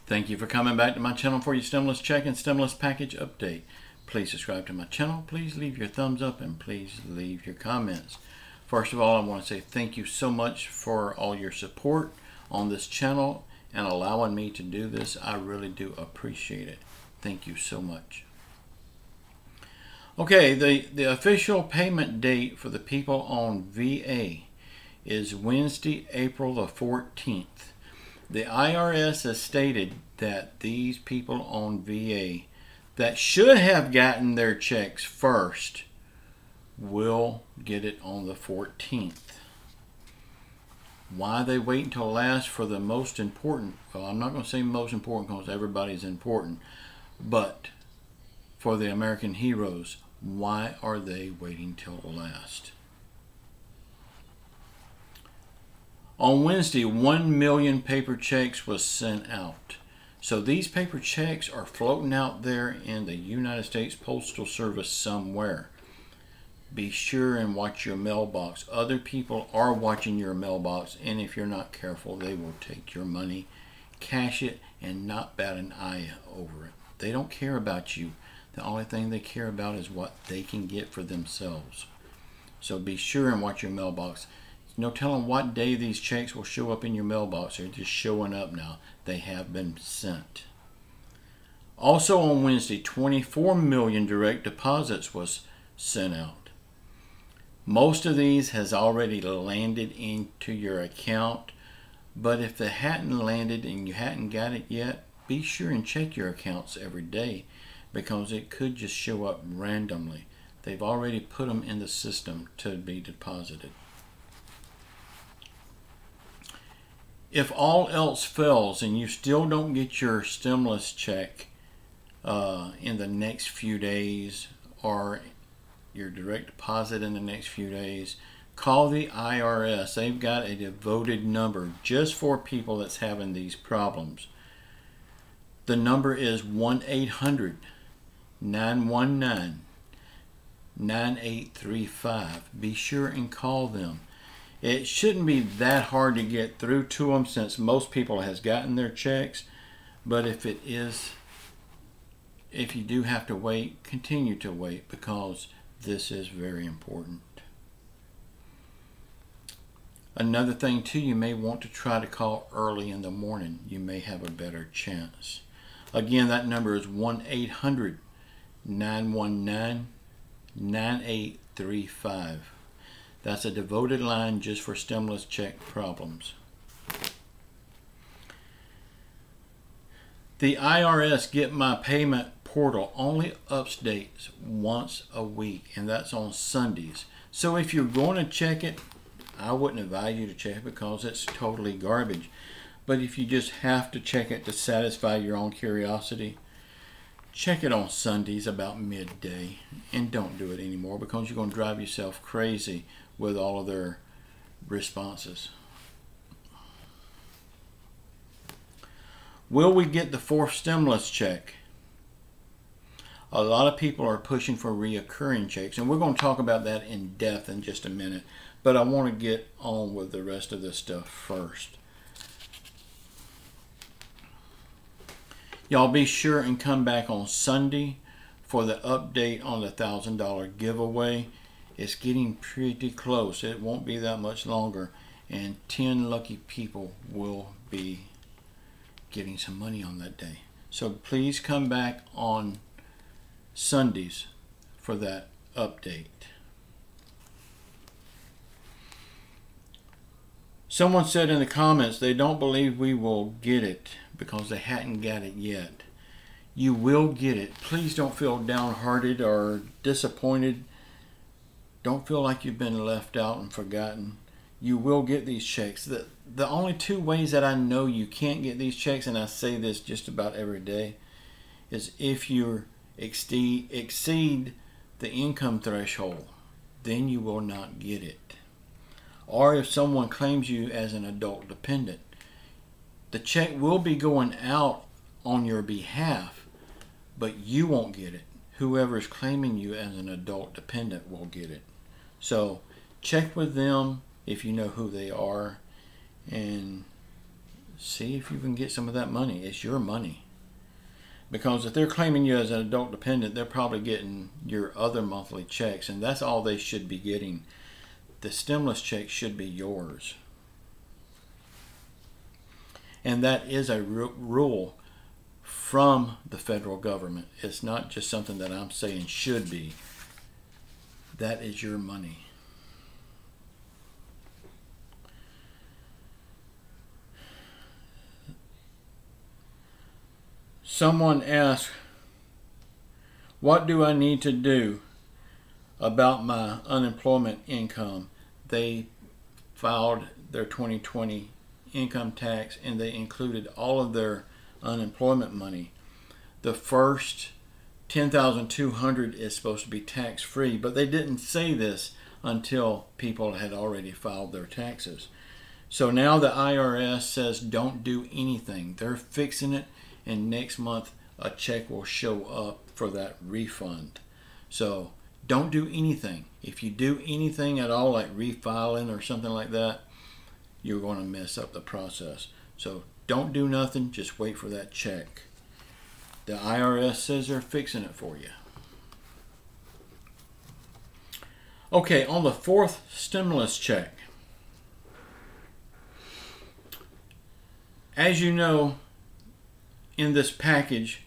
Thank you for coming back to my channel for your stimulus check and stimulus package update. Please subscribe to my channel, please leave your thumbs up, and please leave your comments. First of all, I want to say thank you so much for all your support on this channel and allowing me to do this. I really do appreciate it. Thank you so much. Okay, the official payment date for the people on VA is Wednesday, April the 14th. The IRS has stated that these people on VA that should have gotten their checks first will get it on the 14th. Why they wait until last for the most important? Well, I'm not going to say most important because everybody's important, but for the American heroes, why are they waiting till last? On Wednesday, 1 million paper checks was sent out. So these paper checks are floating out there in the United States Postal Service somewhere. Be sure and watch your mailbox. Other people are watching your mailbox, and if you're not careful, they will take your money, cash it, and not bat an eye over it. They don't care about you. The only thing they care about is what they can get for themselves. So be sure and watch your mailbox. No telling what day these checks will show up in your mailbox. They're just showing up now. They have been sent. Also on Wednesday, 24 million direct deposits was sent out. Most of these has already landed into your account, but if they hadn't landed and you hadn't got it yet, be sure and check your accounts every day because it could just show up randomly. They've already put them in the system to be deposited. If all else fails and you still don't get your stimulus check in the next few days or your direct deposit in the next few days, call the IRS. They've got a devoted number just for people that's having these problems. The number is 1-800-919-9835. Be sure and call them. It shouldn't be that hard to get through to them since most people has gotten their checks. But if you do have to wait, continue to wait because this is very important. Another thing too, you may want to try to call early in the morning. You may have a better chance. Again, that number is 1-800-919-9835. That's a devoted line just for stimulus check problems. The IRS Get My Payment portal only updates once a week, and that's on Sundays. So if you're going to check it, I wouldn't advise you to check it because it's totally garbage. But if you just have to check it to satisfy your own curiosity, check it on Sundays about midday, and don't do it anymore because you're going to drive yourself crazy with all of their responses. Will we get the fourth stimulus check? A lot of people are pushing for reoccurring checks, and we're going to talk about that in depth in just a minute, but I want to get on with the rest of this stuff first. Y'all be sure and come back on Sunday for the update on the $1,000 giveaway. It's getting pretty close. It won't be that much longer, and 10 lucky people will be getting some money on that day. So please come back on Sundays for that update. Someone said in the comments they don't believe we will get it because they hadn't got it yet. You will get it. Please don't feel downhearted or disappointed. Don't feel like you've been left out and forgotten. You will get these checks. The only two ways that I know you can't get these checks, and I say this just about every day, is if you exceed the income threshold, then you will not get it. Or if someone claims you as an adult dependent. The check will be going out on your behalf, but you won't get it. Whoever is claiming you as an adult dependent will get it. So check with them if you know who they are, and see if you can get some of that money. It's your money. Because if they're claiming you as an adult dependent, they're probably getting your other monthly checks, and that's all they should be getting. The stimulus check should be yours. And that is a rule from the federal government. It's not just something that I'm saying should be. That is your money. Someone asked, what do I need to do about my unemployment income? They filed their 2020 income tax and they included all of their unemployment money. The first $10,200 is supposed to be tax-free, but they didn't say this until people had already filed their taxes. So now the IRS says don't do anything. They're fixing it, and next month a check will show up for that refund. So don't do anything. If you do anything at all, like refiling or something like that, you're going to mess up the process. So don't do nothing, just wait for that check. The IRS says they're fixing it for you. Okay, on the fourth stimulus check, as you know, in this package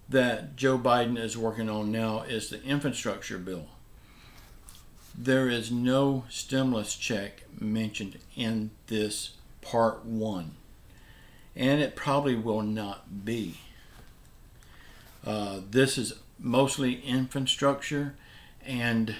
that Joe Biden is working on now is the infrastructure bill. There is no stimulus check mentioned in this part one, and it probably will not be. This is mostly infrastructure, and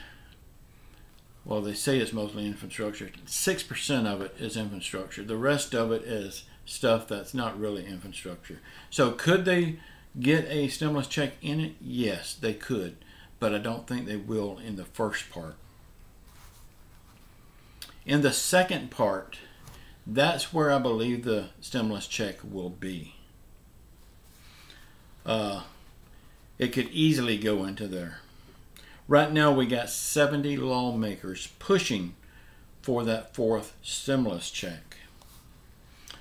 well, they say it's mostly infrastructure. 6% of it is infrastructure. The rest of it is stuff that's not really infrastructure. So could they get a stimulus check in it? Yes, they could, but I don't think they will in the first part. In the second part, that's where I believe the stimulus check will be. It could easily go into there. Right now we got 70 lawmakers pushing for that fourth stimulus check.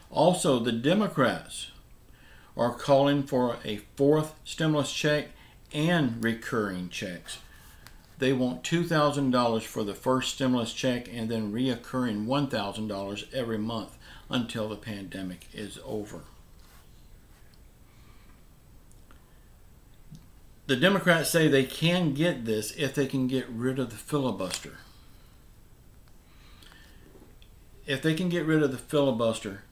Also, the Democrats are calling for a fourth stimulus check and recurring checks. They want $2,000 for the first stimulus check and then reoccurring $1,000 every month until the pandemic is over. The Democrats say they can get this if they can get rid of the filibuster. If they can get rid of the filibuster,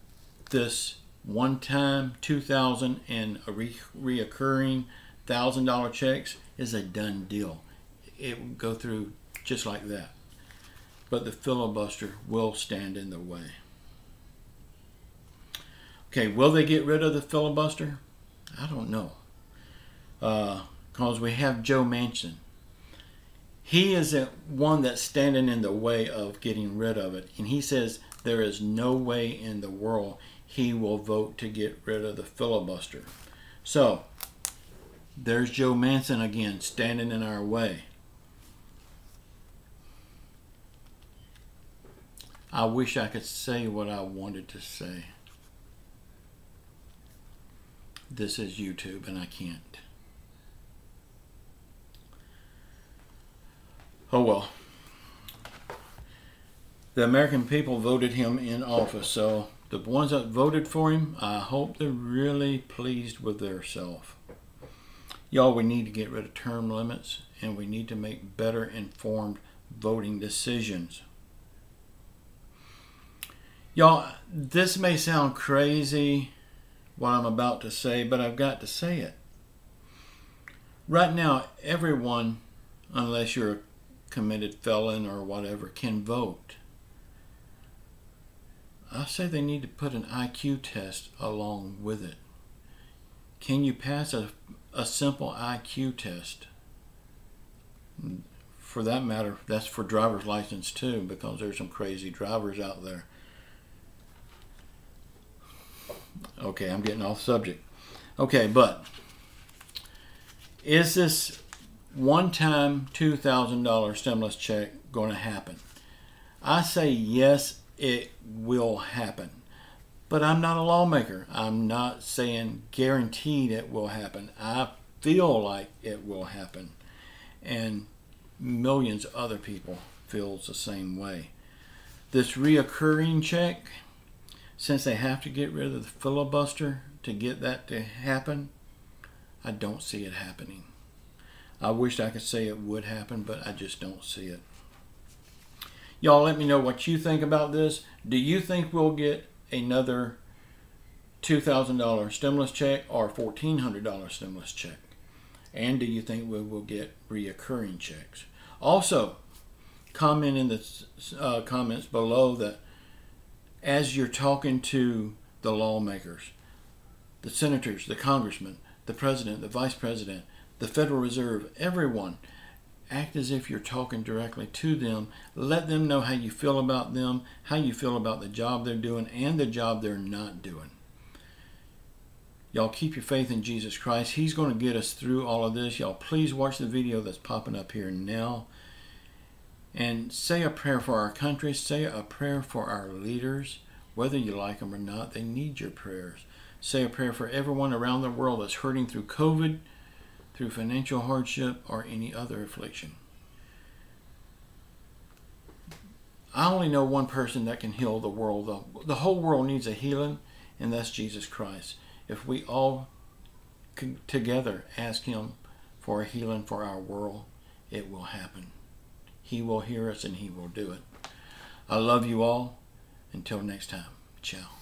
this one-time $2,000 and a reoccurring $1,000 checks is a done deal. It will go through just like that. But the filibuster will stand in the way. Okay, will they get rid of the filibuster? I don't know. Because we have Joe Manchin. He is the one that's standing in the way of getting rid of it. And he says there is no way in the world he will vote to get rid of the filibuster. So, there's Joe Manchin again, standing in our way. I wish I could say what I wanted to say. This is YouTube and I can't. Oh well. The American people voted him in office, so the ones that voted for him, I hope they're really pleased with themselves. Y'all, we need to get rid of term limits, and we need to make better informed voting decisions. Y'all, this may sound crazy, what I'm about to say, but I've got to say it. Right now, everyone, unless you're a committed felon or whatever, can vote. I say they need to put an IQ test along with it. Can you pass a simple IQ test? For that matter, that's for driver's license too, because there's some crazy drivers out there. Okay, I'm getting off subject. Okay, but is this one-time $2,000 stimulus check going to happen? I say yes, it will happen. But I'm not a lawmaker. I'm not saying guaranteed it will happen. I feel like it will happen. And millions of other people feels the same way. This reoccurring check, since they have to get rid of the filibuster to get that to happen, I don't see it happening. I wish I could say it would happen, but I just don't see it. Y'all let me know what you think about this. Do you think we'll get another $2,000 stimulus check or $1,400 stimulus check? And do you think we will get reoccurring checks? Also, comment in the comments below that as you're talking to the lawmakers, the senators, the congressmen, the president, the vice president, the Federal Reserve, everyone, act as if you're talking directly to them. Let them know how you feel about them, how you feel about the job they're doing and the job they're not doing. Y'all keep your faith in Jesus Christ. He's going to get us through all of this. Y'all please watch the video that's popping up here now. And say a prayer for our country. Say a prayer for our leaders. Whether you like them or not, they need your prayers. Say a prayer for everyone around the world that's hurting through COVID, through financial hardship, or any other affliction. I only know one person that can heal the world. The whole world needs a healing, and that's Jesus Christ. If we all together ask Him for a healing for our world, it will happen. He will hear us and He will do it. I love you all. Until next time, ciao.